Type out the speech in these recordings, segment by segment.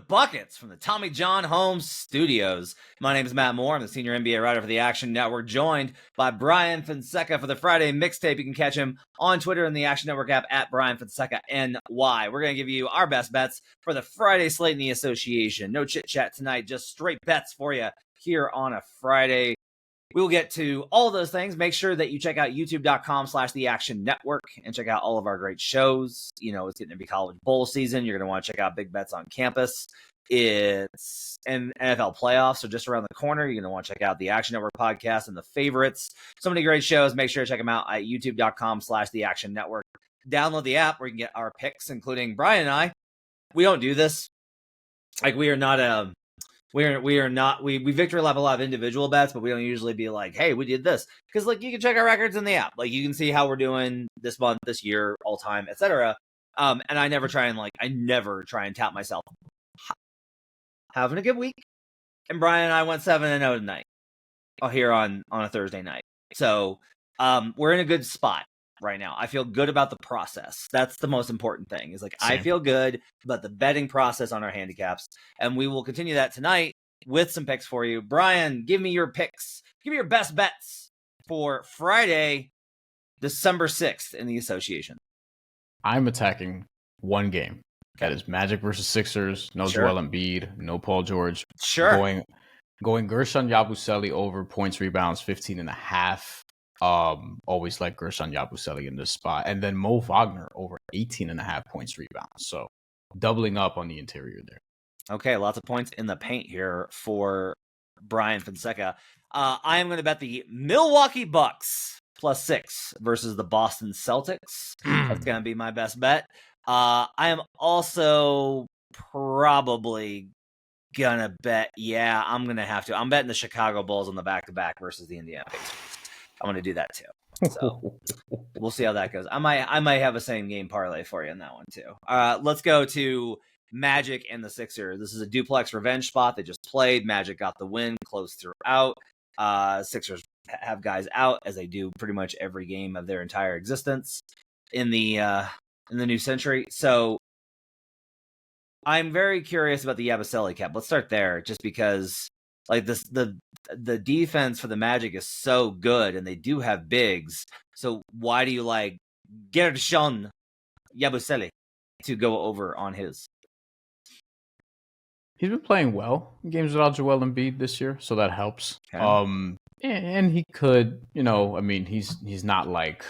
buckets from the Tommy John Holmes Studios. My name is Matt Moore. I'm the senior NBA writer for the Action Network, joined by Bryan Fonseca for the Friday mixtape. You can catch him on Twitter and the Action Network app at Bryan Fonseca NY. We're going to give you our best bets for the Friday slate in the association. No chit chat tonight, just straight bets for you here on a Friday. We will get to all of those things. Make sure that you check out youtube.com/the Action Network and check out all of our great shows. You know, it's getting to be college bowl season. You're going to want to check out Big Bets on Campus. It's an NFL playoffs, so just around the corner. You're going to want to check out the Action Network podcast and the favorites. So many great shows. Make sure to check them out at youtube.com/the Action Network. Download the app where you can get our picks, including Bryan and I. We don't do this. Like, we are not we victory lap a lot of individual bets, but we don't usually be like, hey, we did this. Because, like, you can check our records in the app. Like, you can see how we're doing this month, this year, all time, etc. And I never try and tap myself. Having a good week. And Bryan and I went 7-0 tonight. Here on a Thursday night. So we're in a good spot right now. I feel good about the process. That's the most important thing. Is like, same. I feel good about the betting process on our handicaps, and we will continue that tonight with some picks for you. Bryan, give me your picks. Give me your best bets for Friday, December 6th in the association. I'm attacking one game. That is Magic versus Sixers. No Joel Embiid, no Paul George. Sure. Going Gershon Yabusele over points, rebounds, 15.5. Always like Gershon Yabusele in this spot. And then Mo Wagner over 18.5 points, rebounds. So doubling up on the interior there. Okay, lots of points in the paint here for Bryan Fonseca. I am going to bet the Milwaukee Bucks +6 versus the Boston Celtics. That's going to be my best bet. I am also probably going to bet, I'm going to have to. I'm betting the Chicago Bulls on the back-to-back versus the Indiana Pacers. I'm going to do that too. So we'll see how that goes. I might have a same game parlay for you in that one too. Let's go to Magic and the Sixers. This is a duplex revenge spot. They just played. Magic got the win, close throughout. Sixers have guys out, as they do pretty much every game of their entire existence in the new century. So I'm very curious about the Yabusele cap. Let's start there, just because like the defense for the Magic is so good, and they do have bigs. So why do you like Gershon Yabusele to go over on his? He's been playing well in games without Joel Embiid this year, so that helps. Okay. And he could, he's not LaMarcus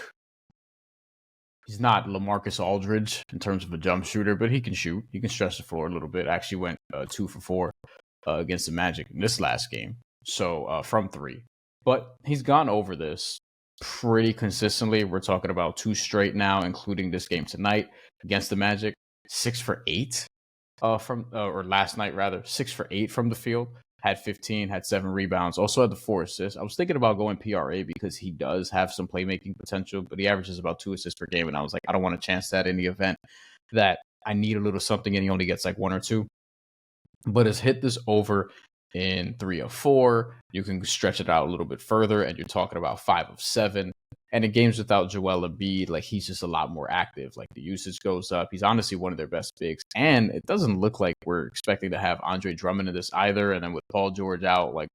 Aldridge in terms of a jump shooter, but he can shoot. He can stretch the floor a little bit. Actually went 2 for 4 against the Magic in this last game. So from 3. But he's gone over this pretty consistently. We're talking about 2 straight now, including this game tonight against the Magic. 6 for 8 or last night rather. 6 for 8 from the field. Had 15, had 7 rebounds, also had the 4 assists. I was thinking about going PRA because he does have some playmaking potential, but he averages about 2 assists per game. And I was like, I don't want to chance that in the event that I need a little something and he only gets like 1 or 2. But has hit this over in 3 of 4. You can stretch it out a little bit further, and you're talking about 5 of 7. And in games without Joel Embiid, like, he's just a lot more active. Like, the usage goes up. He's honestly one of their best bigs. And it doesn't look like we're expecting to have Andre Drummond in this either. And then with Paul George out, like,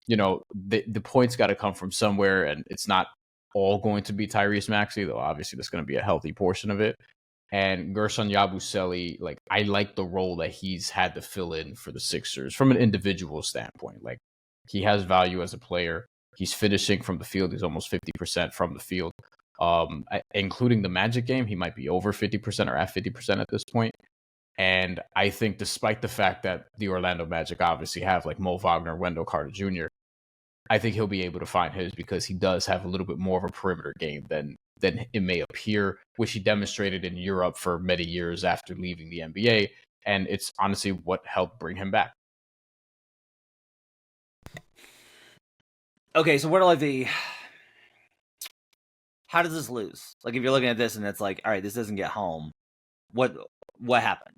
the points got to come from somewhere, and it's not all going to be Tyrese Maxey, though obviously that's going to be a healthy portion of it. And Gershon Yabusele, like, I like the role that he's had to fill in for the Sixers from an individual standpoint. Like, he has value as a player. He's finishing from the field. He's almost 50% from the field. Including the Magic game, he might be over 50% or at 50% at this point. And I think despite the fact that the Orlando Magic obviously have like Mo Wagner, Wendell Carter Jr., I think he'll be able to find his because he does have a little bit more of a perimeter game than it may appear, which he demonstrated in Europe for many years after leaving the NBA. And it's honestly what helped bring him back. Okay, so how does this lose? Like, if you're looking at this and it's like, all right, this doesn't get home, what happened?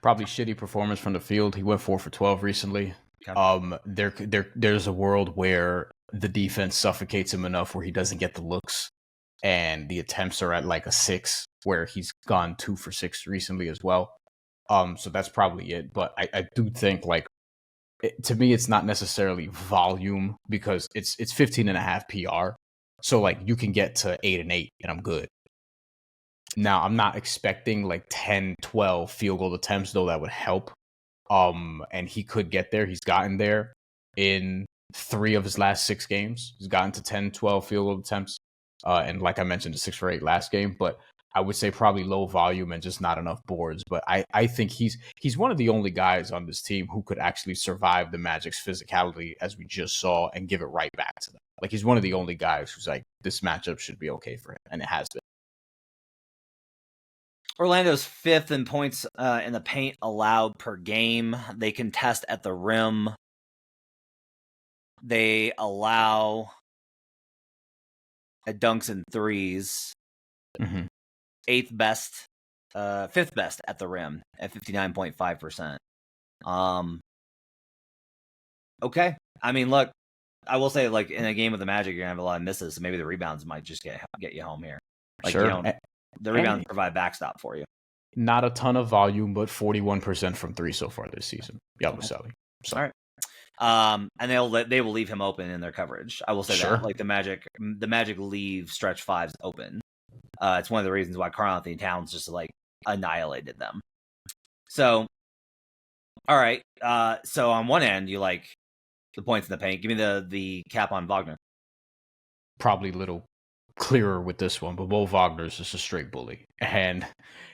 Probably shitty performance from the field. He went 4 for 12 recently. Okay. There's a world where the defense suffocates him enough where he doesn't get the looks, and the attempts are at like a 6, where he's gone 2 for 6 recently as well. So that's probably it. But I do think like to me, it's not necessarily volume because it's 15.5 PR. So like you can get to 8-8 and I'm good. Now I'm not expecting like 10, 12 field goal attempts, though that would help. And he could get there. He's gotten there in 3 of his last 6 games. He's gotten to 10, 12 field goal attempts. And like I mentioned, the 6 for 8 last game. But I would say probably low volume and just not enough boards. But I think he's one of the only guys on this team who could actually survive the Magic's physicality, as we just saw, and give it right back to them. Like he's one of the only guys who's like, this matchup should be okay for him. And it has been. Orlando's 5th in points in the paint allowed per game. They contest at the rim. They allow at dunks and threes. Mm-hmm. 5th best at the rim at 59.5%. Okay. I mean, look, I will say, like, in a game with the Magic, you're gonna have a lot of misses. So maybe the rebounds might just get you home here. Like, sure. The rebounds provide backstop for you. Not a ton of volume, but 41% from 3 so far this season. Yabusele. So. All right. And they will leave him open in their coverage. I will say that. Like the Magic leave stretch 5s open. It's one of the reasons why Karl-Anthony Towns just like annihilated them. So, all right. So on one end, you like the points in the paint. Give me the cap on Wagner. Probably a little clearer with this one, but Mo Wagner's just a straight bully. And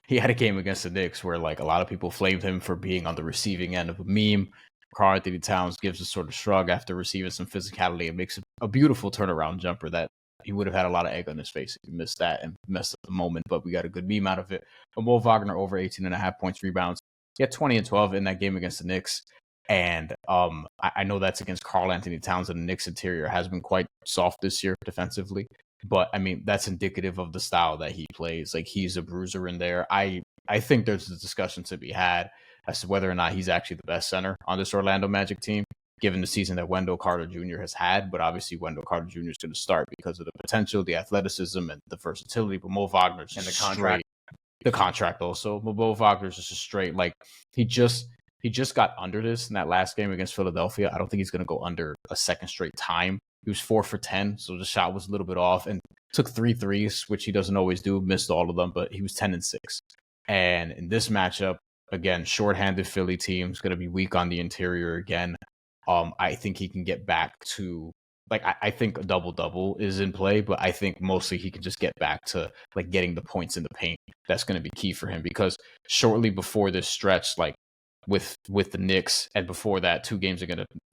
he had a game against the Knicks where like a lot of people flamed him for being on the receiving end of a meme. Karl-Anthony Towns gives a sort of shrug after receiving some physicality and makes a beautiful turnaround jumper that he would have had a lot of egg on his face if he missed that and messed up the moment, but we got a good meme out of it. But Mo Wagner over 18.5 points, rebounds. He had 20 and 12 in that game against the Knicks. And I know that's against Karl-Anthony Towns, and the Knicks interior has been quite soft this year defensively. But, I mean, that's indicative of the style that he plays. Like, he's a bruiser in there. I think there's a discussion to be had as to whether or not he's actually the best center on this Orlando Magic team, given the season that Wendell Carter Jr. has had. But obviously, Wendell Carter Jr. is going to start because of the potential, the athleticism, and the versatility. But Mo Wagner's and the contract. The contract also. But Mo Wagner's just a straight, like, he just got under this in that last game against Philadelphia. I don't think he's going to go under a second straight time. He was 4 for 10, so the shot was a little bit off, and took 3 threes, which he doesn't always do, missed all of them, but he was 10 and 6. And in this matchup, again, shorthanded Philly team is going to be weak on the interior again. I think he can get back to, like, I think a double-double is in play, but I think mostly he can just get back to, like, getting the points in the paint. That's going to be key for him, because shortly before this stretch, like, with the Knicks, and before that 2 games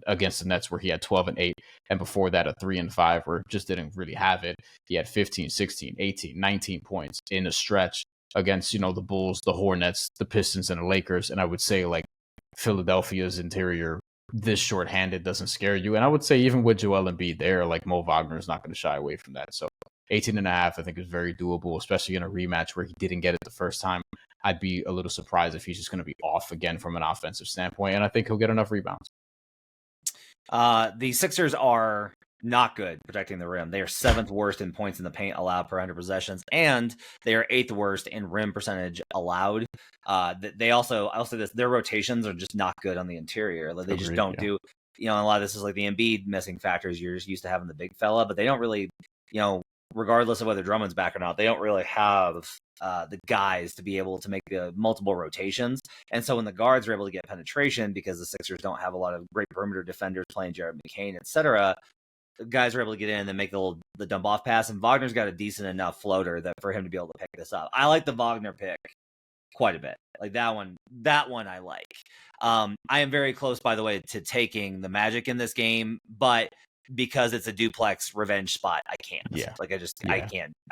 against the Nets where he had 12 and 8, and before that a 3 and 5 where just didn't really have it. He had 15, 16, 18, 19 points in a stretch against, you know, the Bulls, the Hornets, the Pistons, and the Lakers. And I would say, like, Philadelphia's interior, this shorthanded doesn't scare you. And I would say even with Joel Embiid there, like, Mo Wagner is not going to shy away from that. So 18.5, I think, is very doable, especially in a rematch where he didn't get it the first time. I'd be a little surprised if he's just going to be off again from an offensive standpoint, and I think he'll get enough rebounds. The Sixers are not good protecting the rim. They are 7th worst in points in the paint allowed per 100 possessions, and they are 8th worst in rim percentage allowed. They also, I'll say this, their rotations are just not good on the interior. Like, they just don't do, you know, a lot of this is like the Embiid missing factors. You're just used to having the big fella, but they don't really, you know, regardless of whether Drummond's back or not, they don't really have the guys to be able to make the multiple rotations. And so when the guards are able to get penetration, because the Sixers don't have a lot of great perimeter defenders playing Jared McCain, etc., the guys are able to get in and make the dump off pass. And Wagner's got a decent enough floater that for him to be able to pick this up. I like the Wagner pick quite a bit. Like that one I like. I am very close, by the way, to taking the Magic in this game, but because it's a duplex revenge spot, I can't. Yeah. Like I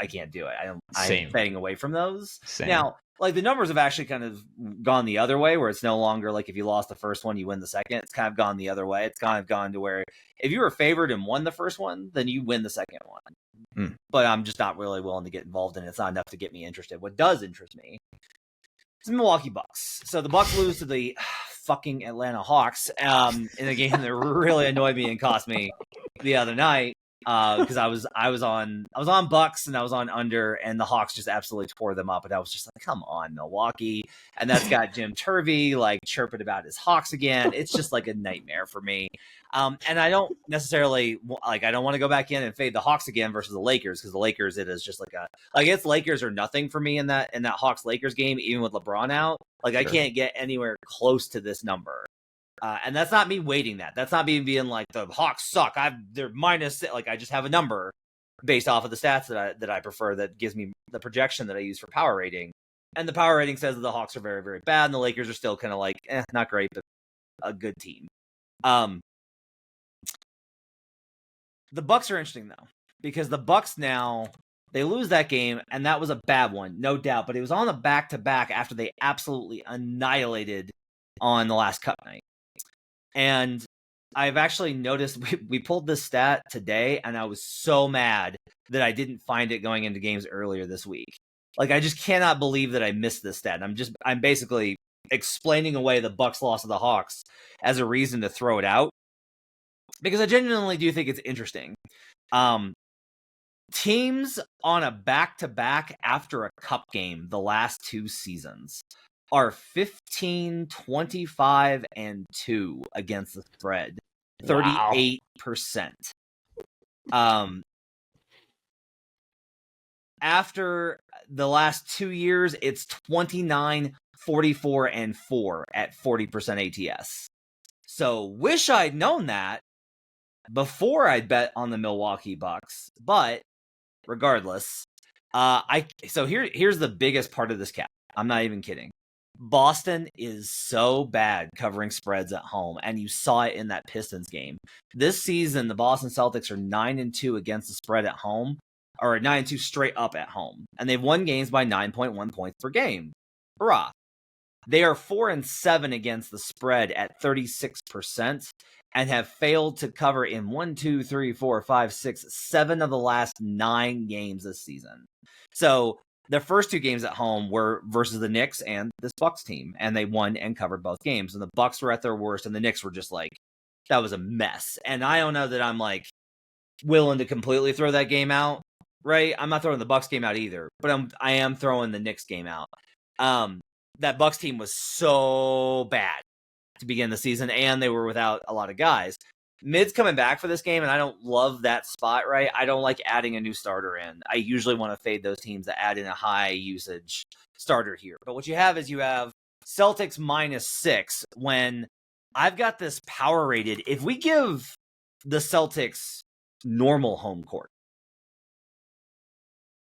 can't do it. I'm staying away from those. Same. Now, like the numbers have actually kind of gone the other way, where it's no longer like if you lost the first one, you win the second. It's kind of gone the other way. It's kind of gone to where if you were favored and won the first one, then you win the second one. But I'm just not really willing to get involved in it. It's not enough to get me interested. What does interest me is the Milwaukee Bucks. So the Bucks lose to the fucking Atlanta Hawks in a game that really annoyed me and cost me the other night. because I was on Bucks and I was on under, and the Hawks just absolutely tore them up, and I was just like, come on, Milwaukee. And that's got Jim Turvey like chirping about his Hawks again. It's just like a nightmare for me. And I don't necessarily I don't want to go back in and fade the Hawks again versus the Lakers, because the Lakers, it is just like it's Lakers or nothing for me in that Hawks Lakers game, even with LeBron out. Like, I can't get anywhere close to this number. And that's not me weighting that. That's not me being like, the Hawks suck. They're minus, like, I just have a number based off of the stats that I prefer, that gives me the projection that I use for power rating. And the power rating says that the Hawks are very, very bad, and the Lakers are still kind of like, not great, but a good team. The Bucks are interesting though, because the Bucks now, they lose that game, and that was a bad one, no doubt. But it was on the back-to-back after they absolutely annihilated on the last Cup night. And I've actually noticed, we pulled this stat today, and I was so mad that I didn't find it going into games earlier this week. Like, I just cannot believe that I missed this stat. I'm basically explaining away the Bucks loss to the Hawks as a reason to throw it out, because I genuinely do think it's interesting. Teams on a back-to-back after a Cup game the last 2 seasons are 15, 25, and 2 against the spread. 38%. After the last 2 years, it's 29, 44, and 4 at 40% ATS. So wish I'd known that before I bet on the Milwaukee Bucks, but regardless, here's the biggest part of this cap. I'm not even kidding. Boston is so bad covering spreads at home, and you saw it in that Pistons game. This season, the Boston Celtics are 9-2 against the spread at home, or 9-2 straight up at home, and they've won games by 9.1 points per game. Hurrah! They are 4-7 against the spread at 36%, and have failed to cover in 7 of the last 9 games this season. So their first 2 games at home were versus the Knicks and this Bucks team, and they won and covered both games. And the Bucks were at their worst, and the Knicks were just like, that was a mess. And I don't know that I'm like willing to completely throw that game out, right? I'm not throwing the Bucks game out either, but I am throwing the Knicks game out. That Bucks team was so bad to begin the season, and they were without a lot of guys. Mid's coming back for this game, and I don't love that spot, right? I don't like adding a new starter in. I usually want to fade those teams that add in a high usage starter here. But what you have is Celtics -6 when I've got this power rated. If we give the Celtics normal home court,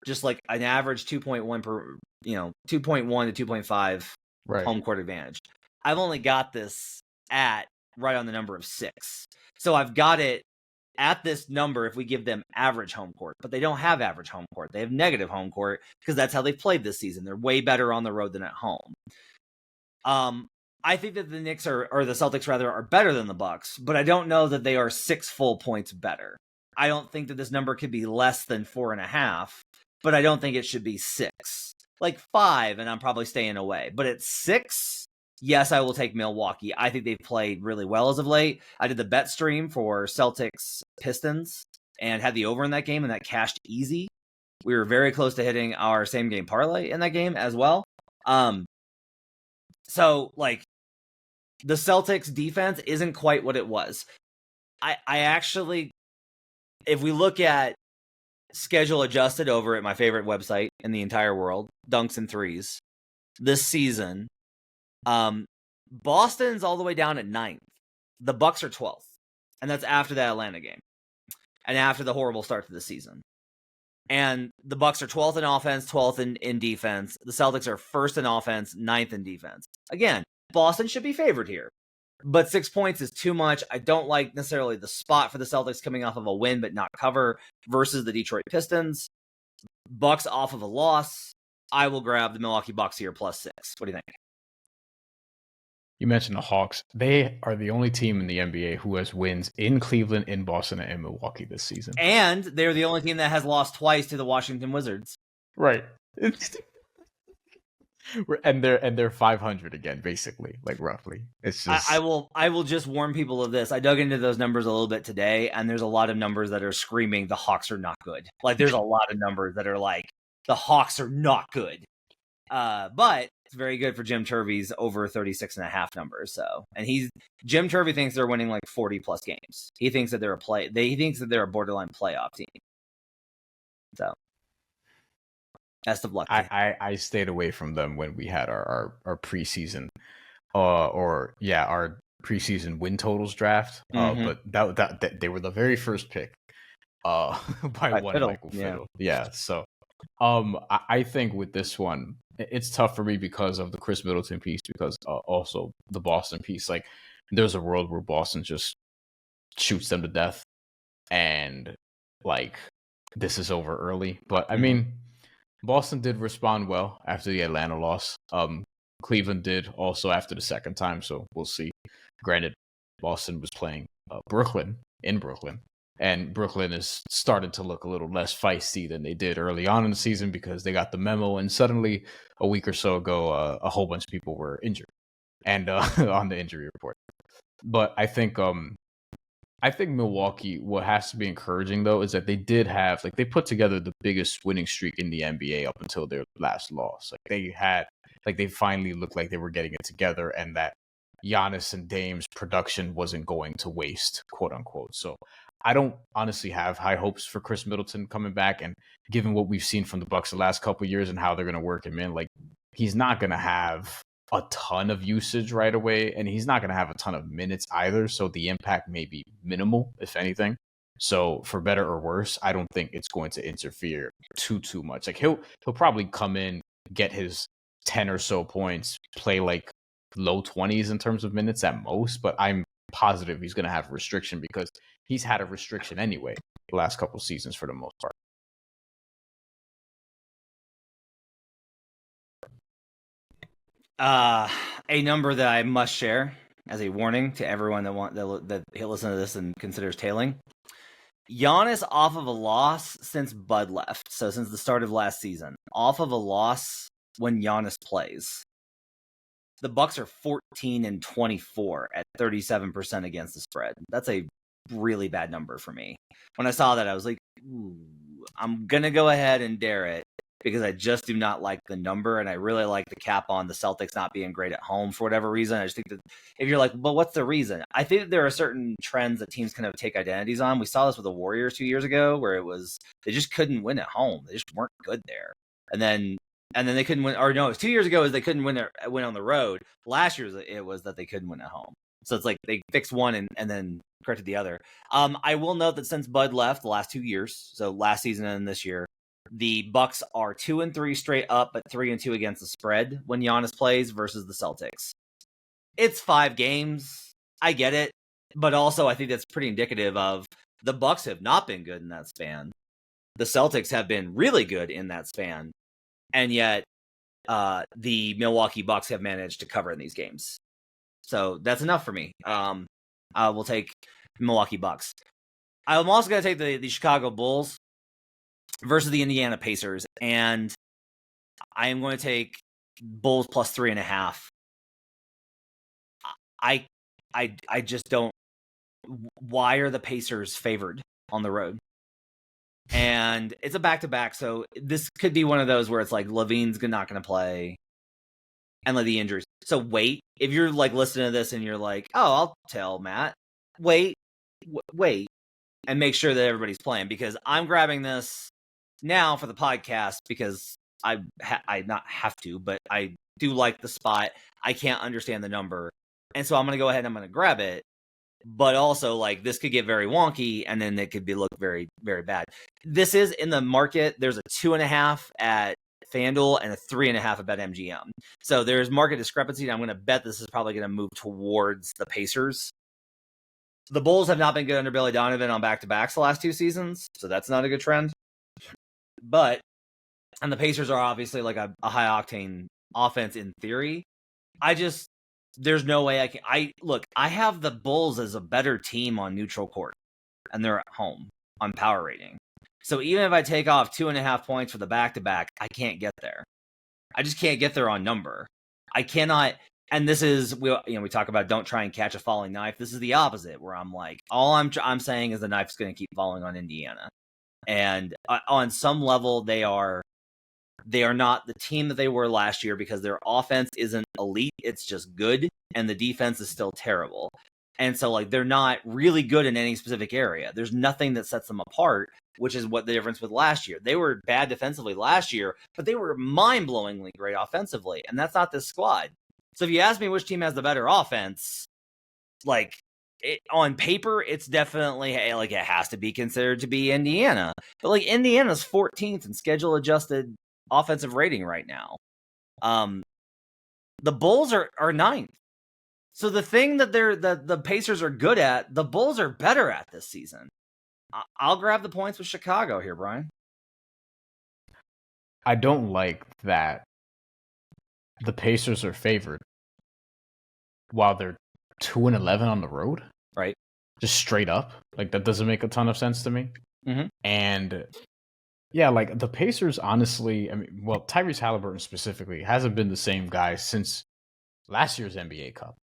just like an average 2.1 per, 2.1 to 2.5 home court advantage, I've only got this at right on the number of 6. So I've got it at this number if we give them average home court, but they don't have average home court. They have negative home court because that's how they've played this season. They're way better on the road than at home. I think that the Knicks or the Celtics rather are better than the Bucks, but I don't know that they are 6 full points better. I don't think that this number could be less than 4.5, but I don't think it should be 6. Like 5, and I'm probably staying away. But at 6, yes, I will take Milwaukee. I think they've played really well as of late. I did the bet stream for Celtics Pistons and had the over in that game, and that cashed easy. We were very close to hitting our same game parlay in that game as well. So, like, the Celtics defense isn't quite what it was. I actually, if we look at schedule adjusted over at my favorite website in the entire world, Dunks and Threes, this season, Boston's all the way down at 9th. The Bucks are 12th. And that's after that Atlanta game. And after the horrible start to the season. And the Bucks are 12th in offense, 12th in defense. The Celtics are 1st in offense, 9th in defense. Again, Boston should be favored here. But 6 points is too much. I don't like necessarily the spot for the Celtics coming off of a win but not cover versus the Detroit Pistons. Bucks off of a loss. I will grab the Milwaukee Bucks here +6. What do you think? You mentioned the Hawks. They are the only team in the NBA who has wins in Cleveland, in Boston, and in Milwaukee this season. And they're the only team that has lost twice to the Washington Wizards. Right. And they're 500 again, basically, like roughly. It's I just will just warn people of this. I dug into those numbers a little bit today, and there's a lot of numbers that are screaming the Hawks are not good. Like there's a lot of numbers that are like the Hawks are not good. But it's very good for Jim Turvey's over 36.5 numbers. So, and Jim Turvey thinks they're winning like 40 plus games. He thinks that he thinks that they're a borderline playoff team. So, best of luck. I stayed away from them when we had our preseason, our preseason win totals draft. But that they were the very first pick, by one Fiddle. Michael Fiddle. Yeah. So, I think with this one, it's tough for me because of the Chris Middleton piece, because also the Boston piece. Like, there's a world where Boston just shoots them to death, and like this is over early. But I mean, Boston did respond well after the Atlanta loss. Cleveland did also after the second time, so we'll see. Granted, Boston was playing Brooklyn in Brooklyn, and Brooklyn is starting to look a little less feisty than they did early on in the season because they got the memo, and suddenly a week or so ago, a whole bunch of people were injured and on the injury report. But I think Milwaukee, what has to be encouraging though, is that they did have, like, they put together the biggest winning streak in the NBA up until their last loss. They finally looked like they were getting it together, and that Giannis and Dame's production wasn't going to waste, quote unquote. So I don't honestly have high hopes for Chris Middleton coming back, and given what we've seen from the Bucks the last couple of years and how they're going to work him in, like, he's not going to have a ton of usage right away, and he's not going to have a ton of minutes either. So the impact may be minimal, if anything. So for better or worse, I don't think it's going to interfere too much. Like, he'll probably come in, get his 10 or so points, play like low 20s in terms of minutes at most, but I'm positive he's going to have a restriction because he's had a restriction anyway the last couple seasons for the most part. A number that I must share as a warning to everyone that he'll listen to this and considers tailing. Giannis off of a loss since Bud left, so since the start of last season, off of a loss when Giannis plays. The Bucks are 14-24 at 37% against the spread. That's a really bad number for me. When I saw that, I was like, ooh, I'm going to go ahead and dare it because I just do not like the number, and I really like the cap on the Celtics not being great at home for whatever reason. I just think that if you're like, well, what's the reason? I think that there are certain trends that teams kind of take identities on. We saw this with the Warriors 2 years ago where it was they just couldn't win at home. They just weren't good there. And then they couldn't win, or no, it was 2 years ago is they couldn't win on the road. Last year it was that they couldn't win at home. So it's like they fixed one and then corrected the other. I will note that since Bud left the last 2 years, so last season and this year, the Bucks are 2-3 straight up, but 3-2 against the spread when Giannis plays versus the Celtics. It's 5 games. I get it, but also I think that's pretty indicative of the Bucks have not been good in that span. The Celtics have been really good in that span, and yet the Milwaukee Bucks have managed to cover in these games. So that's enough for me. I will take Milwaukee Bucks. I'm also going to take the Chicago Bulls versus the Indiana Pacers, and I am going to take Bulls plus 3.5. I just don't. Why are the Pacers favored on the road? And it's a back-to-back, so this could be one of those where it's like Levine's not going to play, and like the injuries. So wait, if you're like listening to this and you're like, oh, I'll tell Matt, wait, and make sure that everybody's playing, because I'm grabbing this now for the podcast because I not have to, but I do like the spot. I can't understand the number, and so I'm going to go ahead and I'm going to grab it. But also, like, this could get very wonky, and then it could look very, very bad. This is in the market. There's a 2.5 at FanDuel and a 3.5 at BetMGM. So there's market discrepancy, and I'm going to bet this is probably going to move towards the Pacers. The Bulls have not been good under Billy Donovan on back-to-backs the last 2 seasons, so that's not a good trend. And the Pacers are obviously like a high-octane offense in theory. There's no way I have the Bulls as a better team on neutral court, and they're at home on power rating. So even if I take off 2.5 points for the back-to-back, I can't get there. I just can't get there on number. I cannot. And this is, we talk about don't try and catch a falling knife. This is the opposite, where I'm like, all I'm saying is the knife's going to keep falling on Indiana. And on some level, they are not the team that they were last year because their offense isn't elite. It's just good. And the defense is still terrible. And so, like, they're not really good in any specific area. There's nothing that sets them apart, which is what the difference with last year. They were bad defensively last year, but they were mind-blowingly great offensively. And that's not this squad. So if you ask me which team has the better offense, like, on paper, it's definitely, like, it has to be considered to be Indiana. But, like, Indiana's 14th in schedule-adjusted offensive rating right now. The Bulls are 9th. So the thing that the Pacers are good at, the Bulls are better at this season. I'll grab the points with Chicago here, Brian. I don't like that the Pacers are favored while they're 2-11 on the road. Right. Just straight up. Like, that doesn't make a ton of sense to me. Mm-hmm. And yeah, like, the Pacers, honestly, I mean, well, Tyrese Halliburton specifically hasn't been the same guy since last year's NBA Cup.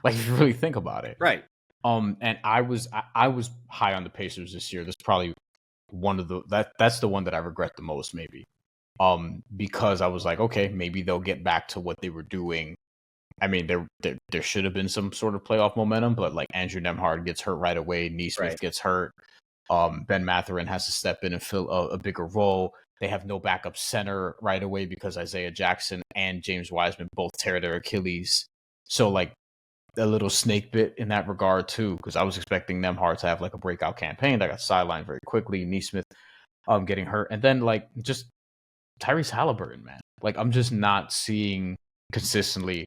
Like, if you really think about it. Right. And I was high on the Pacers this year. That's probably one of that's the one that I regret the most, maybe. Because I was like, okay, maybe they'll get back to what they were doing. I mean, there should have been some sort of playoff momentum, but like Andrew Nembhard gets hurt right away, Nesmith gets hurt, Ben Mathurin has to step in and fill a bigger role. They have no backup center right away because Isaiah Jackson and James Wiseman both tear their Achilles. So like a little snake bit in that regard too, because I was expecting Nembhard to have like a breakout campaign that got sidelined very quickly. Nesmith getting hurt, and then like just Tyrese Halliburton, man. Like, I'm just not seeing consistently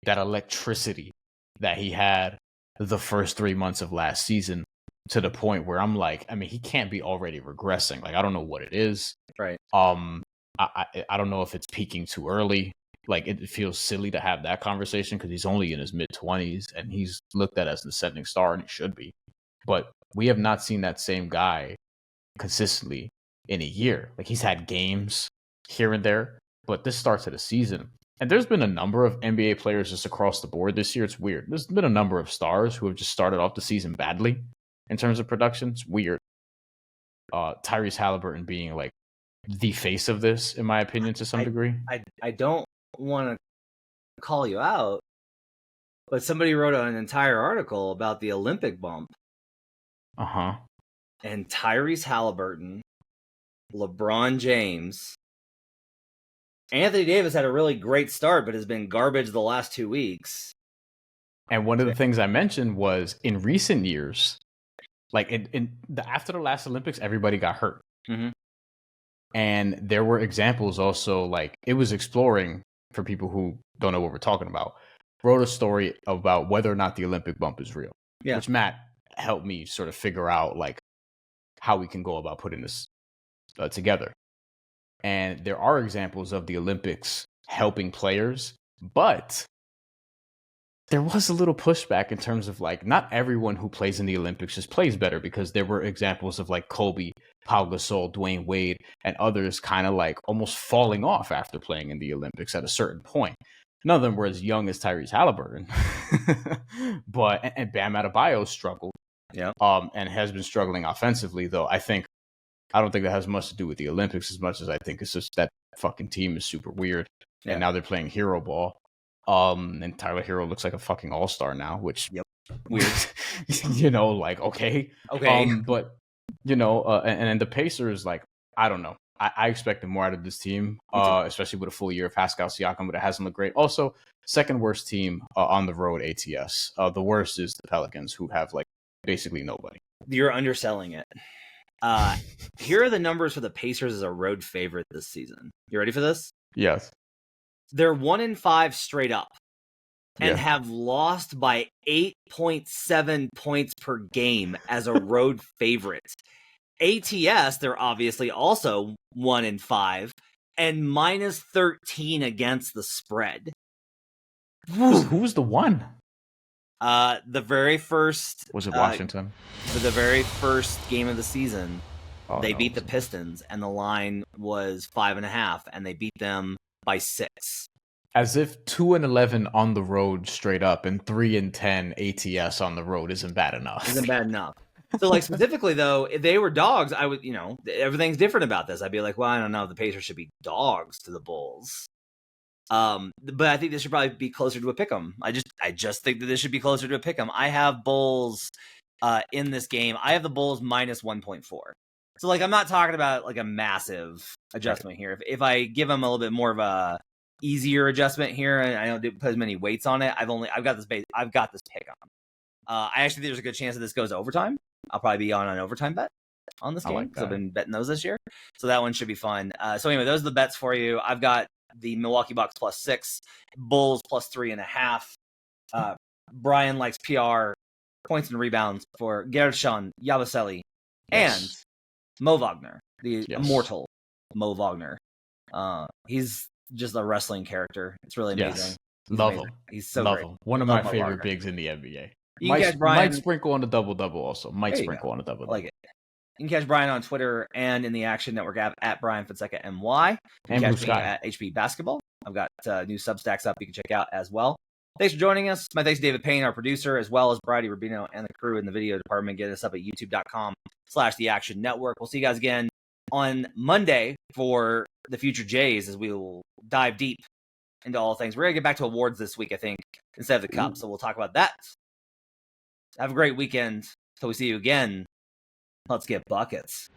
that electricity that he had the first 3 months of last season, to the point where I'm like, I mean, he can't be already regressing. Like, I don't know what it is. Right. I don't know if it's peaking too early. Like, it feels silly to have that conversation because he's only in his mid-20s and he's looked at as the ascending star, and he should be. But we have not seen that same guy consistently in a year. Like, he's had games here and there, but this starts of the season. And there's been a number of NBA players just across the board this year. It's weird. There's been a number of stars who have just started off the season badly in terms of production. It's weird. Tyrese Halliburton being like the face of this, in my opinion, to some degree. I don't want to call you out, but somebody wrote an entire article about the Olympic bump. Uh-huh. And Tyrese Halliburton, LeBron James, Anthony Davis had a really great start, but has been garbage the last 2 weeks. And one of the things I mentioned was in recent years, like after the last Olympics, everybody got hurt. Mm-hmm. And there were examples also, like, it was exploring, for people who don't know what we're talking about, wrote a story about whether or not the Olympic bump is real. Yeah. Which Matt helped me sort of figure out, like, how we can go about putting this together. And there are examples of the Olympics helping players, but there was a little pushback in terms of, like, not everyone who plays in the Olympics just plays better, because there were examples of, like, Kobe, Pau Gasol, Dwayne Wade, and others kind of like almost falling off after playing in the Olympics at a certain point. None of them were as young as Tyrese Halliburton, and Bam Adebayo struggled, and has been struggling offensively. Though I don't think that has much to do with the Olympics as much as I think it's just that fucking team is super weird, and now they're playing hero ball. And Tyler Hero looks like a fucking all-star now, which weird, like okay, but and the Pacers, like, I don't know. I expected more out of this team, especially with a full year of Pascal Siakam, but it hasn't looked great. Also, second worst team on the road, ATS. The worst is the Pelicans, who have like basically nobody. You're underselling it. Here are the numbers for the Pacers as a road favorite this season. You ready for this? Yes. They're 1-5 straight up and have lost by 8.7 points per game as a road favorite. ATS, they're obviously also 1-5 and minus 13 against the spread. Who's the one? The very first was it Washington? For the very first game of the season, They beat the Pistons, and the line was 5.5, and they beat them by 6. As if 2-11 on the road straight up and 3-10 ATS on the road isn't bad enough. So, like, specifically, though, if they were dogs, I would, everything's different about this. I'd be like, well, I don't know. The Pacers should be dogs to the Bulls. But I think this should probably be closer to a pick'em. I just think that this should be closer to a pick'em. I have Bulls in this game. I have the Bulls minus 1.4. So, like, I'm not talking about, like, a massive adjustment here. If I give them a little bit more of a easier adjustment here, and I don't put as many weights on it, I've got this pick on. I actually think there's a good chance that this goes overtime. I'll probably be on an overtime bet on this game because I've been betting those this year. So that one should be fun. So anyway, those are the bets for you. I've got the Milwaukee Bucks +6, Bulls +3.5. Brian likes PR points and rebounds for Gershon Yabusele and Mo Wagner, the immortal Mo Wagner. He's just a wrestling character. It's really amazing. Love him. He's so Love great. him. One of my favorite bigs in the NBA. You can catch Brian. Might sprinkle on the double-double also. Might sprinkle on the double-double. Like it. You can catch Brian on Twitter and in the Action Network app at Bryan Fonseca NY. You can catch me at HP Basketball. I've got new Substacks up you can check out as well. Thanks for joining us. My thanks to David Payne, our producer, as well as Brady Rubino and the crew in the video department. Get us up at youtube.com/The Action Network. We'll see you guys again on Monday for the Future Jays as we will dive deep into all things. We're going to get back to awards this week, I think, instead of the Cup. So we'll talk about that. Have a great weekend. Till we see you again. Let's get buckets.